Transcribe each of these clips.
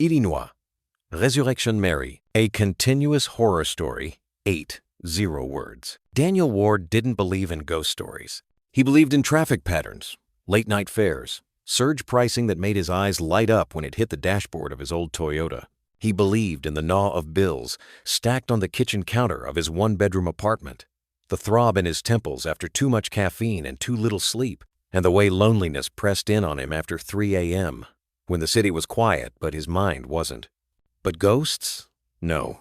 Illinois. Resurrection Mary, a continuous horror story, 80 words. Daniel Ward didn't believe in ghost stories. He believed in traffic patterns, late-night fares, surge pricing that made his eyes light up when it hit the dashboard of his old Toyota. He believed in the gnaw of bills stacked on the kitchen counter of his one-bedroom apartment, the throb in his temples after too much caffeine and too little sleep, and the way loneliness pressed in on him after 3 a.m., when the city was quiet but his mind wasn't. But ghosts? No.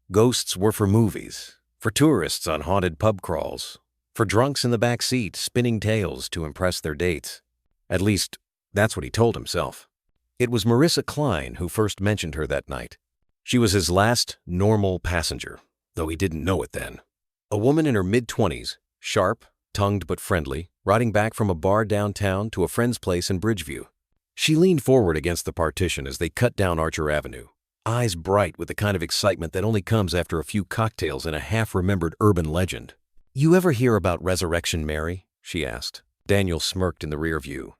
Ghosts were for movies, for tourists on haunted pub crawls, for drunks in the back seat spinning tales to impress their dates. At least, that's what he told himself. It was Marissa Klein who first mentioned her that night. She was his last normal passenger, though he didn't know it then. A woman in her mid-20s, sharp, tongued but friendly, riding back from a bar downtown to a friend's place in Bridgeview. She leaned forward against the partition as they cut down Archer Avenue, eyes bright with the kind of excitement that only comes after a few cocktails and a half-remembered urban legend. "You ever hear about Resurrection Mary?" she asked. Daniel smirked in the rear view.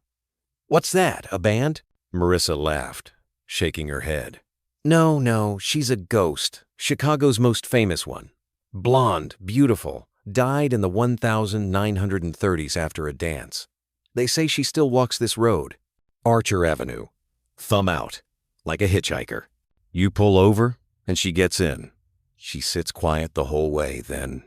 "What's that, a band?" Marissa laughed, shaking her head. No, she's a ghost. Chicago's most famous one. Blonde, beautiful, died in the 1930s after a dance. They say she still walks this road. Archer Avenue. Thumb out, like a hitchhiker. You pull over, and she gets in. She sits quiet the whole way, then,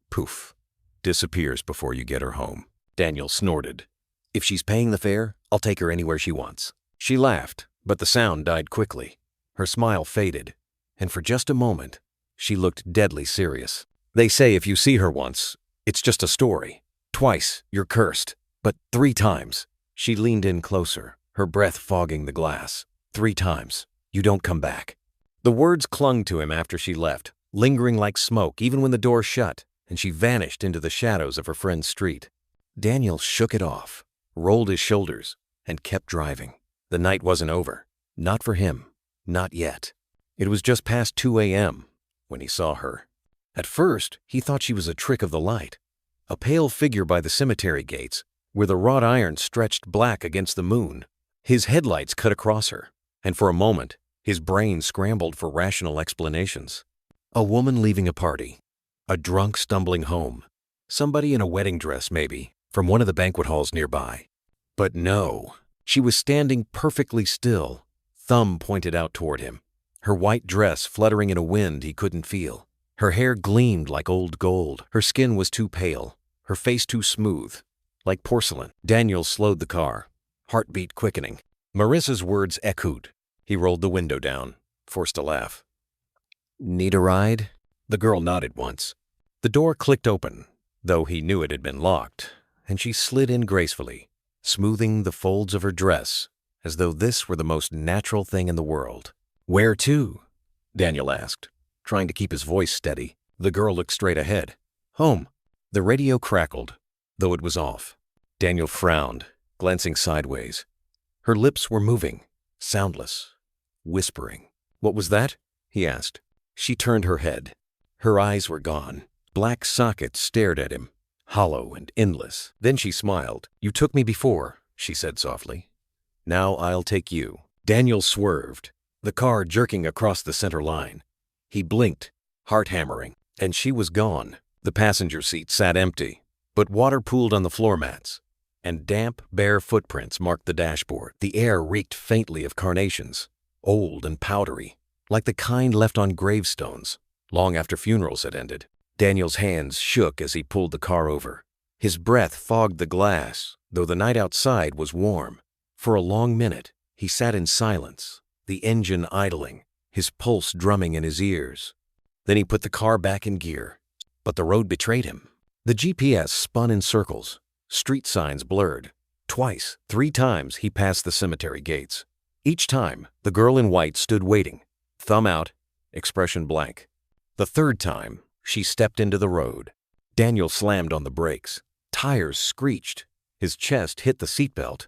poof, disappears before you get her home. Daniel snorted. "If she's paying the fare, I'll take her anywhere she wants." She laughed, but the sound died quickly. Her smile faded, and for just a moment, she looked deadly serious. "They say if you see her once, it's just a story. Twice, you're cursed. But 3 times, she leaned in closer, her breath fogging the glass. 3 times, you don't come back." The words clung to him after she left, lingering like smoke even when the door shut, and she vanished into the shadows of her friend's street. Daniel shook it off, rolled his shoulders, and kept driving. The night wasn't over. Not for him. Not yet. It was just past 2 a.m. when he saw her. At first, he thought she was a trick of the light. A pale figure by the cemetery gates, where the wrought iron stretched black against the moon. His headlights cut across her, and for a moment, his brain scrambled for rational explanations. A woman leaving a party. A drunk stumbling home. Somebody in a wedding dress, maybe, from one of the banquet halls nearby. But no. She was standing perfectly still, thumb pointed out toward him, her white dress fluttering in a wind he couldn't feel. Her hair gleamed like old gold. Her skin was too pale, her face too smooth, like porcelain. Daniel slowed the car, heartbeat quickening. Marissa's words echoed. He rolled the window down, forced a laugh. "Need a ride?" The girl nodded once. The door clicked open, though he knew it had been locked, and she slid in gracefully, smoothing the folds of her dress as though this were the most natural thing in the world. "Where to?" Daniel asked, trying to keep his voice steady. The girl looked straight ahead. "Home." The radio crackled, though it was off. Daniel frowned, glancing sideways. Her lips were moving, soundless, whispering. "What was that?" he asked. She turned her head. Her eyes were gone. Black sockets stared at him, hollow and endless. Then she smiled. "You took me before," she said softly. "Now I'll take you." Daniel swerved, the car jerking across the center line. He blinked, heart hammering, and she was gone. The passenger seat sat empty, but water pooled on the floor mats, and damp, bare footprints marked the dashboard. The air reeked faintly of carnations, old and powdery, like the kind left on gravestones, long after funerals had ended. Daniel's hands shook as he pulled the car over. His breath fogged the glass, though the night outside was warm. For a long minute, he sat in silence, the engine idling, his pulse drumming in his ears. Then he put the car back in gear. But the road betrayed him. The GPS spun in circles, street signs blurred. Twice, 3 times he passed the cemetery gates. Each time, the girl in white stood waiting, thumb out, expression blank. The 3rd time, she stepped into the road. Daniel slammed on the brakes. Tires screeched. His chest hit the seatbelt.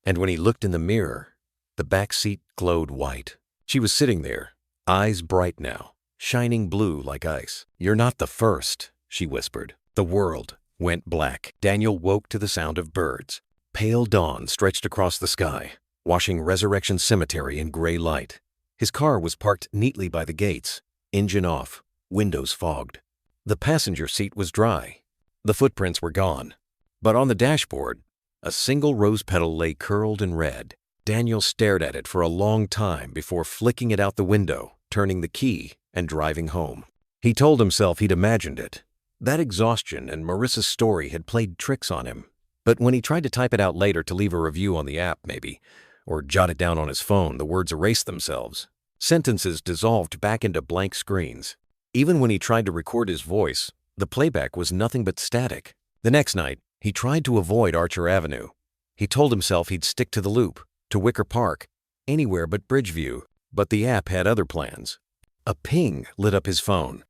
And when he looked in the mirror, the back seat glowed white. She was sitting there, eyes bright now, shining blue like ice. "You're not the first," she whispered. The world went black. Daniel woke to the sound of birds. Pale dawn stretched across the sky, washing Resurrection Cemetery in gray light. His car was parked neatly by the gates, engine off, windows fogged. The passenger seat was dry. The footprints were gone. But on the dashboard, a single rose petal lay curled and red. Daniel stared at it for a long time before flicking it out the window, turning the key, and driving home. He told himself he'd imagined it. That exhaustion and Marissa's story had played tricks on him. But when he tried to type it out later to leave a review on the app, maybe, or jot it down on his phone, the words erased themselves. Sentences dissolved back into blank screens. Even when he tried to record his voice, the playback was nothing but static. The next night, he tried to avoid Archer Avenue. He told himself he'd stick to the Loop, to Wicker Park, anywhere but Bridgeview, but the app had other plans. A ping lit up his phone.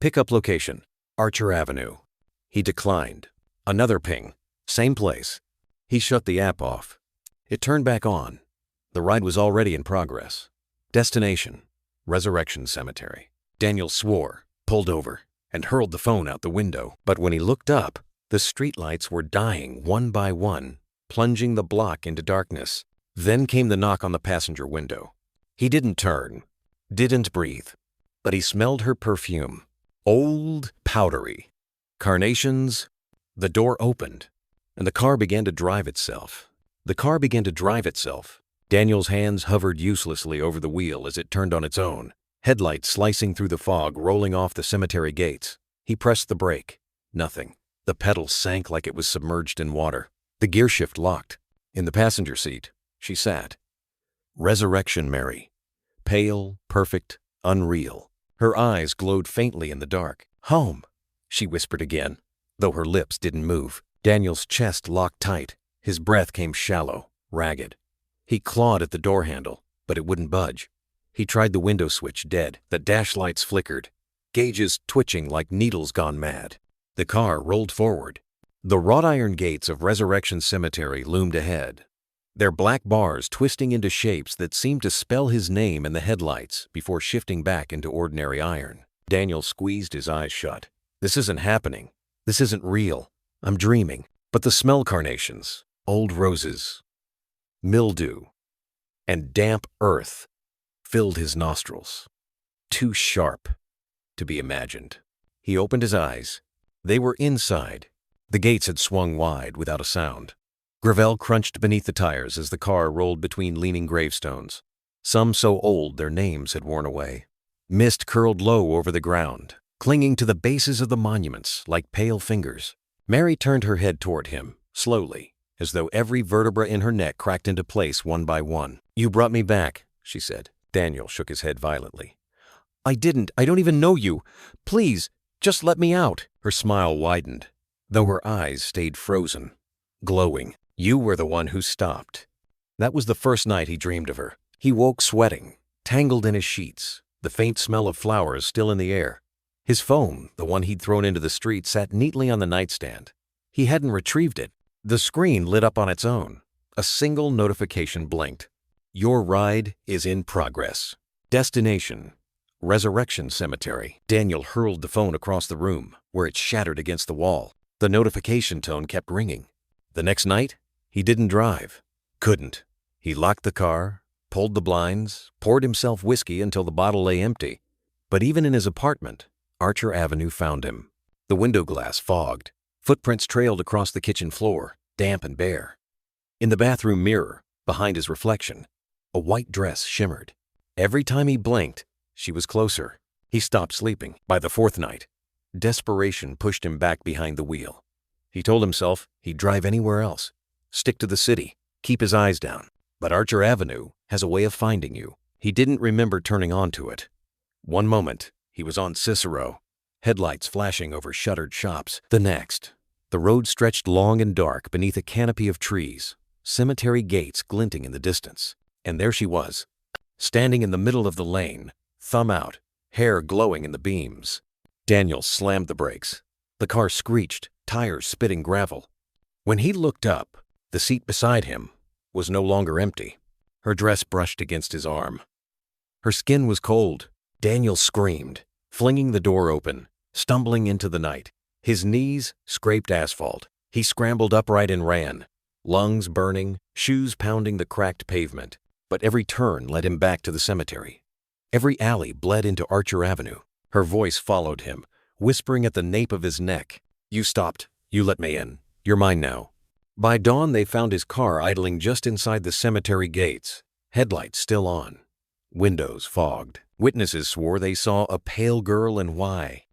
Pickup location, Archer Avenue. He declined. Another ping, same place. He shut the app off. It turned back on. The ride was already in progress. Destination, Resurrection Cemetery. Daniel swore, pulled over, and hurled the phone out the window. But when he looked up, the streetlights were dying one by one, plunging the block into darkness. Then came the knock on the passenger window. He didn't turn, didn't breathe, but he smelled her perfume. Old, powdery. Carnations. The door opened, and the car began to drive itself. Daniel's hands hovered uselessly over the wheel as it turned on its own, headlights slicing through the fog, rolling off the cemetery gates. He pressed the brake. Nothing. The pedal sank like it was submerged in water. The gear shift locked. In the passenger seat, she sat. Resurrection Mary. Pale, perfect, unreal. Her eyes glowed faintly in the dark. "Home," she whispered again, though her lips didn't move. Daniel's chest locked tight. His breath came shallow, ragged. He clawed at the door handle, but it wouldn't budge. He tried the window switch, dead. The dash lights flickered, gauges twitching like needles gone mad. The car rolled forward. The wrought iron gates of Resurrection Cemetery loomed ahead, their black bars twisting into shapes that seemed to spell his name in the headlights before shifting back into ordinary iron. Daniel squeezed his eyes shut. This isn't happening. This isn't real. I'm dreaming. But the smell, carnations, old roses, mildew, and damp earth filled his nostrils. Too sharp to be imagined. He opened his eyes. They were inside. The gates had swung wide without a sound. Gravel crunched beneath the tires as the car rolled between leaning gravestones, some so old their names had worn away. Mist curled low over the ground, clinging to the bases of the monuments like pale fingers. Mary turned her head toward him, slowly, as though every vertebra in her neck cracked into place one by one. "You brought me back," she said. Daniel shook his head violently. "I didn't. I don't even know you. Please, just let me out." Her smile widened, though her eyes stayed frozen, glowing. "You were the one who stopped." That was the first night he dreamed of her. He woke sweating, tangled in his sheets, the faint smell of flowers still in the air. His phone, the one he'd thrown into the street, sat neatly on the nightstand. He hadn't retrieved it. The screen lit up on its own. A single notification blinked. "Your ride is in progress. Destination, Resurrection Cemetery." Daniel hurled the phone across the room, where it shattered against the wall. The notification tone kept ringing. The next night, he didn't drive. Couldn't. He locked the car, pulled the blinds, poured himself whiskey until the bottle lay empty. But even in his apartment, Archer Avenue found him. The window glass fogged. Footprints trailed across the kitchen floor, damp and bare. In the bathroom mirror, behind his reflection, a white dress shimmered. Every time he blinked, she was closer. He stopped sleeping. By the fourth night, desperation pushed him back behind the wheel. He told himself he'd drive anywhere else, stick to the city, keep his eyes down. But Archer Avenue has a way of finding you. He didn't remember turning onto it. One moment, he was on Cicero, headlights flashing over shuttered shops. The next, the road stretched long and dark beneath a canopy of trees, cemetery gates glinting in the distance. And there she was, standing in the middle of the lane, thumb out, hair glowing in the beams. Daniel slammed the brakes. The car screeched, tires spitting gravel. When he looked up, the seat beside him was no longer empty. Her dress brushed against his arm. Her skin was cold. Daniel screamed, flinging the door open, stumbling into the night. His knees scraped asphalt. He scrambled upright and ran, lungs burning, shoes pounding the cracked pavement. But every turn led him back to the cemetery. Every alley bled into Archer Avenue. Her voice followed him, whispering at the nape of his neck. "You stopped. You let me in. You're mine now." By dawn, they found his car idling just inside the cemetery gates, headlights still on, windows fogged. Witnesses swore they saw a pale girl in Y.